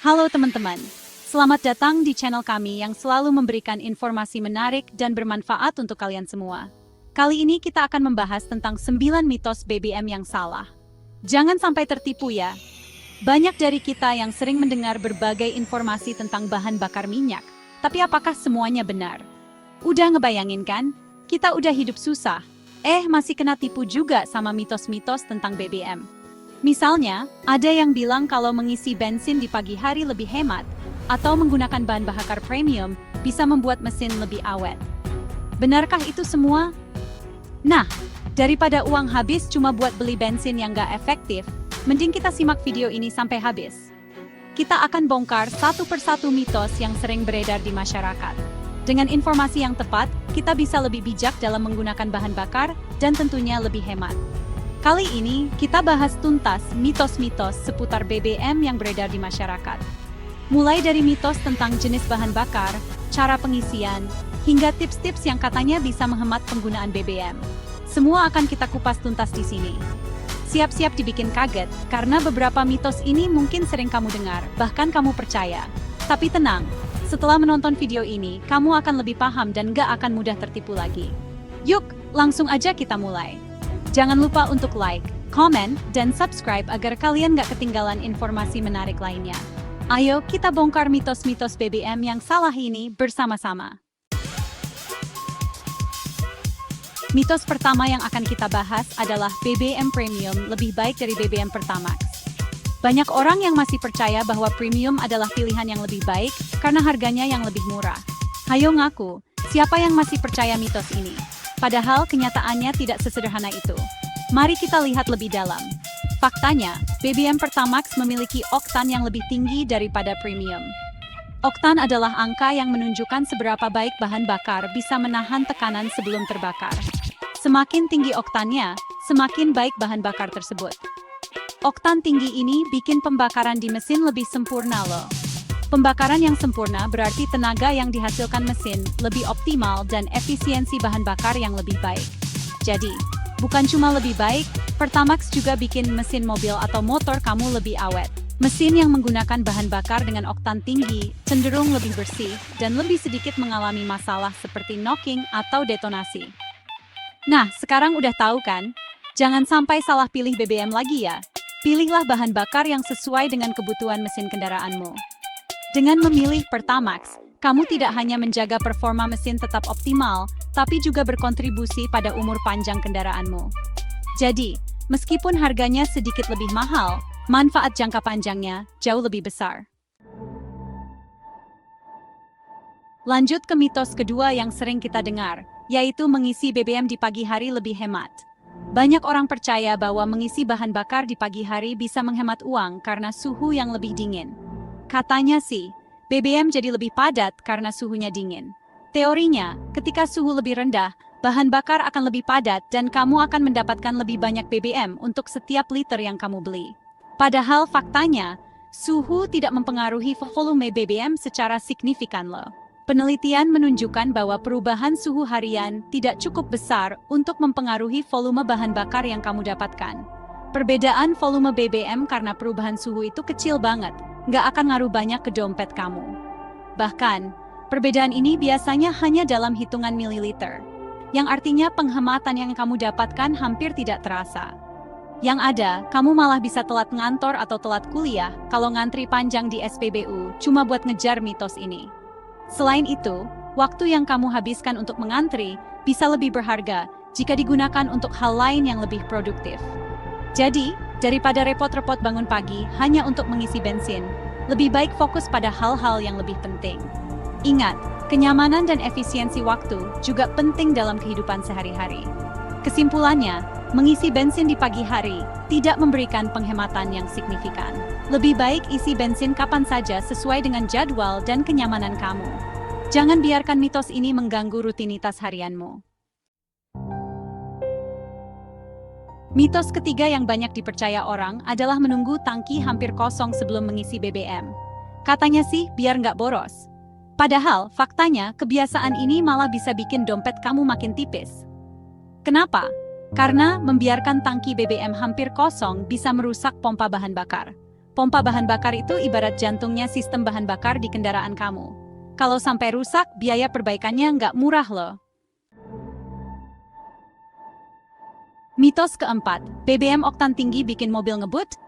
Halo teman-teman, selamat datang di channel kami yang selalu memberikan informasi menarik dan bermanfaat untuk kalian semua. Kali ini kita akan membahas tentang 9 mitos BBM yang salah. Jangan sampai tertipu ya. Banyak dari kita yang sering mendengar berbagai informasi tentang bahan bakar minyak, tapi apakah semuanya benar? Udah ngebayangin kan? Kita udah hidup susah, masih kena tipu juga sama mitos-mitos tentang BBM. Misalnya, ada yang bilang kalau mengisi bensin di pagi hari lebih hemat, atau menggunakan bahan bakar premium bisa membuat mesin lebih awet. Benarkah itu semua? Nah, daripada uang habis cuma buat beli bensin yang gak efektif, mending kita simak video ini sampai habis. Kita akan bongkar satu persatu mitos yang sering beredar di masyarakat. Dengan informasi yang tepat, kita bisa lebih bijak dalam menggunakan bahan bakar dan tentunya lebih hemat. Kali ini, kita bahas tuntas mitos-mitos seputar BBM yang beredar di masyarakat. Mulai dari mitos tentang jenis bahan bakar, cara pengisian, hingga tips-tips yang katanya bisa menghemat penggunaan BBM. Semua akan kita kupas tuntas di sini. Siap-siap dibikin kaget, karena beberapa mitos ini mungkin sering kamu dengar, bahkan kamu percaya. Tapi tenang, setelah menonton video ini, kamu akan lebih paham dan gak akan mudah tertipu lagi. Yuk, langsung aja kita mulai. Jangan lupa untuk like, komen, dan subscribe agar kalian gak ketinggalan informasi menarik lainnya. Ayo kita bongkar mitos-mitos BBM yang salah ini bersama-sama. Mitos pertama yang akan kita bahas adalah BBM Premium lebih baik dari BBM Pertamax. Banyak orang yang masih percaya bahwa Premium adalah pilihan yang lebih baik karena harganya yang lebih murah. Hayo ngaku, siapa yang masih percaya mitos ini? Padahal kenyataannya tidak sesederhana itu. Mari kita lihat lebih dalam. Faktanya, BBM Pertamax memiliki oktan yang lebih tinggi daripada Premium. Oktan adalah angka yang menunjukkan seberapa baik bahan bakar bisa menahan tekanan sebelum terbakar. Semakin tinggi oktannya, semakin baik bahan bakar tersebut. Oktan tinggi ini bikin pembakaran di mesin lebih sempurna loh. Pembakaran yang sempurna berarti tenaga yang dihasilkan mesin lebih optimal dan efisiensi bahan bakar yang lebih baik. Jadi, bukan cuma lebih baik, Pertamax juga bikin mesin mobil atau motor kamu lebih awet. Mesin yang menggunakan bahan bakar dengan oktan tinggi cenderung lebih bersih dan lebih sedikit mengalami masalah seperti knocking atau detonasi. Nah, sekarang udah tahu kan? Jangan sampai salah pilih BBM lagi ya. Pilihlah bahan bakar yang sesuai dengan kebutuhan mesin kendaraanmu. Dengan memilih Pertamax, kamu tidak hanya menjaga performa mesin tetap optimal, tapi juga berkontribusi pada umur panjang kendaraanmu. Jadi, meskipun harganya sedikit lebih mahal, manfaat jangka panjangnya jauh lebih besar. Lanjut ke mitos kedua yang sering kita dengar, yaitu mengisi BBM di pagi hari lebih hemat. Banyak orang percaya bahwa mengisi bahan bakar di pagi hari bisa menghemat uang karena suhu yang lebih dingin. Katanya sih, BBM jadi lebih padat karena suhunya dingin. Teorinya, ketika suhu lebih rendah, bahan bakar akan lebih padat dan kamu akan mendapatkan lebih banyak BBM untuk setiap liter yang kamu beli. Padahal faktanya, suhu tidak mempengaruhi volume BBM secara signifikan loh. Penelitian menunjukkan bahwa perubahan suhu harian tidak cukup besar untuk mempengaruhi volume bahan bakar yang kamu dapatkan. Perbedaan volume BBM karena perubahan suhu itu kecil banget, nggak akan ngaruh banyak ke dompet kamu. Bahkan, perbedaan ini biasanya hanya dalam hitungan mililiter, yang artinya penghematan yang kamu dapatkan hampir tidak terasa. Yang ada, kamu malah bisa telat ngantor atau telat kuliah kalau ngantri panjang di SPBU cuma buat ngejar mitos ini. Selain itu, waktu yang kamu habiskan untuk mengantri bisa lebih berharga jika digunakan untuk hal lain yang lebih produktif. Jadi, daripada repot-repot bangun pagi hanya untuk mengisi bensin, lebih baik fokus pada hal-hal yang lebih penting. Ingat, kenyamanan dan efisiensi waktu juga penting dalam kehidupan sehari-hari. Kesimpulannya, mengisi bensin di pagi hari tidak memberikan penghematan yang signifikan. Lebih baik isi bensin kapan saja sesuai dengan jadwal dan kenyamanan kamu. Jangan biarkan mitos ini mengganggu rutinitas harianmu. Mitos ketiga yang banyak dipercaya orang adalah menunggu tangki hampir kosong sebelum mengisi BBM. Katanya sih biar nggak boros. Padahal, faktanya kebiasaan ini malah bisa bikin dompet kamu makin tipis. Kenapa? Karena membiarkan tangki BBM hampir kosong bisa merusak pompa bahan bakar. pompa bahan bakar itu ibarat jantungnya sistem bahan bakar di kendaraan kamu. Kalau sampai rusak, biaya perbaikannya nggak murah loh. Mitos keempat, BBM oktan tinggi bikin mobil ngebut?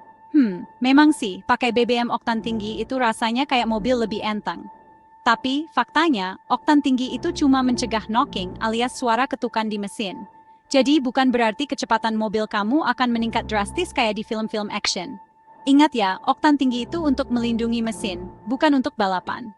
Memang sih, pakai BBM oktan tinggi itu rasanya kayak mobil lebih enteng. Tapi, faktanya, oktan tinggi itu cuma mencegah knocking alias suara ketukan di mesin. Jadi bukan berarti kecepatan mobil kamu akan meningkat drastis kayak di film-film action. Ingat ya, oktan tinggi itu untuk melindungi mesin, bukan untuk balapan.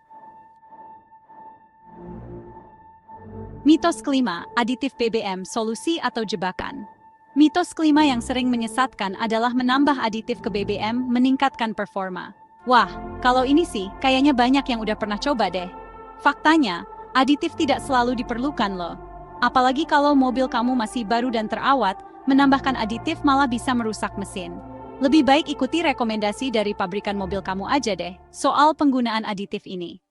Mitos kelima, aditif BBM, solusi atau jebakan. Mitos kelima yang sering menyesatkan adalah menambah aditif ke BBM meningkatkan performa. Wah, kalau ini sih, kayaknya banyak yang udah pernah coba deh. Faktanya, aditif tidak selalu diperlukan loh. Apalagi kalau mobil kamu masih baru dan terawat, menambahkan aditif malah bisa merusak mesin. Lebih baik ikuti rekomendasi dari pabrikan mobil kamu aja deh, soal penggunaan aditif ini.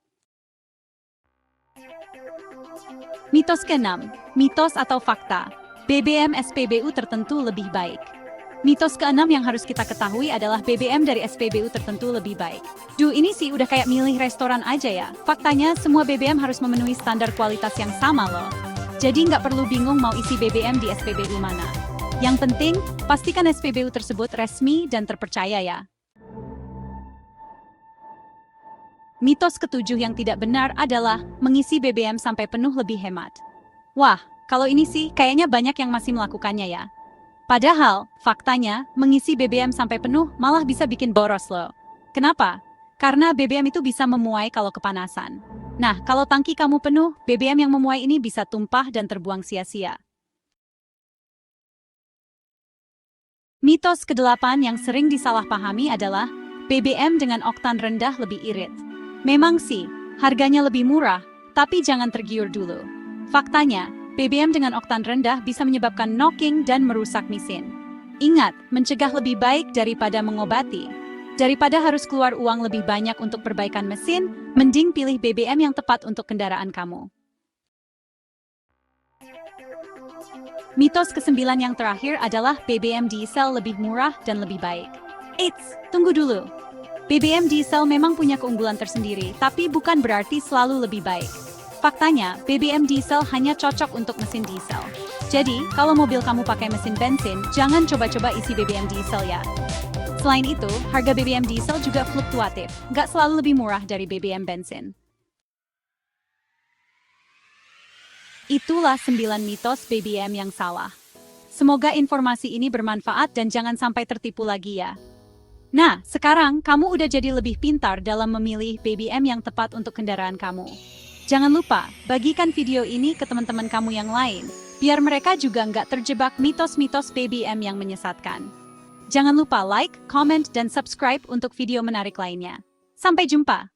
Mitos ke-6, mitos atau fakta. BBM SPBU tertentu lebih baik. Mitos ke-6 yang harus kita ketahui adalah BBM dari SPBU tertentu lebih baik. Ini sih udah kayak milih restoran aja ya. Faktanya, semua BBM harus memenuhi standar kualitas yang sama loh. Jadi nggak perlu bingung mau isi BBM di SPBU mana. Yang penting, pastikan SPBU tersebut resmi dan terpercaya ya. Mitos ke-7 yang tidak benar adalah mengisi BBM sampai penuh lebih hemat. Wah, kalau ini sih kayaknya banyak yang masih melakukannya ya. Padahal, faktanya, mengisi BBM sampai penuh malah bisa bikin boros loh. Kenapa? Karena BBM itu bisa memuai kalau kepanasan. Nah, kalau tangki kamu penuh, BBM yang memuai ini bisa tumpah dan terbuang sia-sia. Mitos ke-8 yang sering disalahpahami adalah BBM dengan oktan rendah lebih irit. Memang sih, harganya lebih murah, tapi jangan tergiur dulu. Faktanya, BBM dengan oktan rendah bisa menyebabkan knocking dan merusak mesin. Ingat, mencegah lebih baik daripada mengobati. Daripada harus keluar uang lebih banyak untuk perbaikan mesin, mending pilih BBM yang tepat untuk kendaraan kamu. Mitos ke-9 yang terakhir adalah BBM diesel lebih murah dan lebih baik. Eits, tunggu dulu. BBM diesel memang punya keunggulan tersendiri, tapi bukan berarti selalu lebih baik. Faktanya, BBM diesel hanya cocok untuk mesin diesel. Jadi, kalau mobil kamu pakai mesin bensin, jangan coba-coba isi BBM diesel ya. Selain itu, harga BBM diesel juga fluktuatif, nggak selalu lebih murah dari BBM bensin. Itulah 9 mitos BBM yang salah. Semoga informasi ini bermanfaat dan jangan sampai tertipu lagi ya. Nah, sekarang kamu udah jadi lebih pintar dalam memilih BBM yang tepat untuk kendaraan kamu. Jangan lupa, bagikan video ini ke teman-teman kamu yang lain, biar mereka juga nggak terjebak mitos-mitos BBM yang menyesatkan. Jangan lupa like, comment, dan subscribe untuk video menarik lainnya. Sampai jumpa!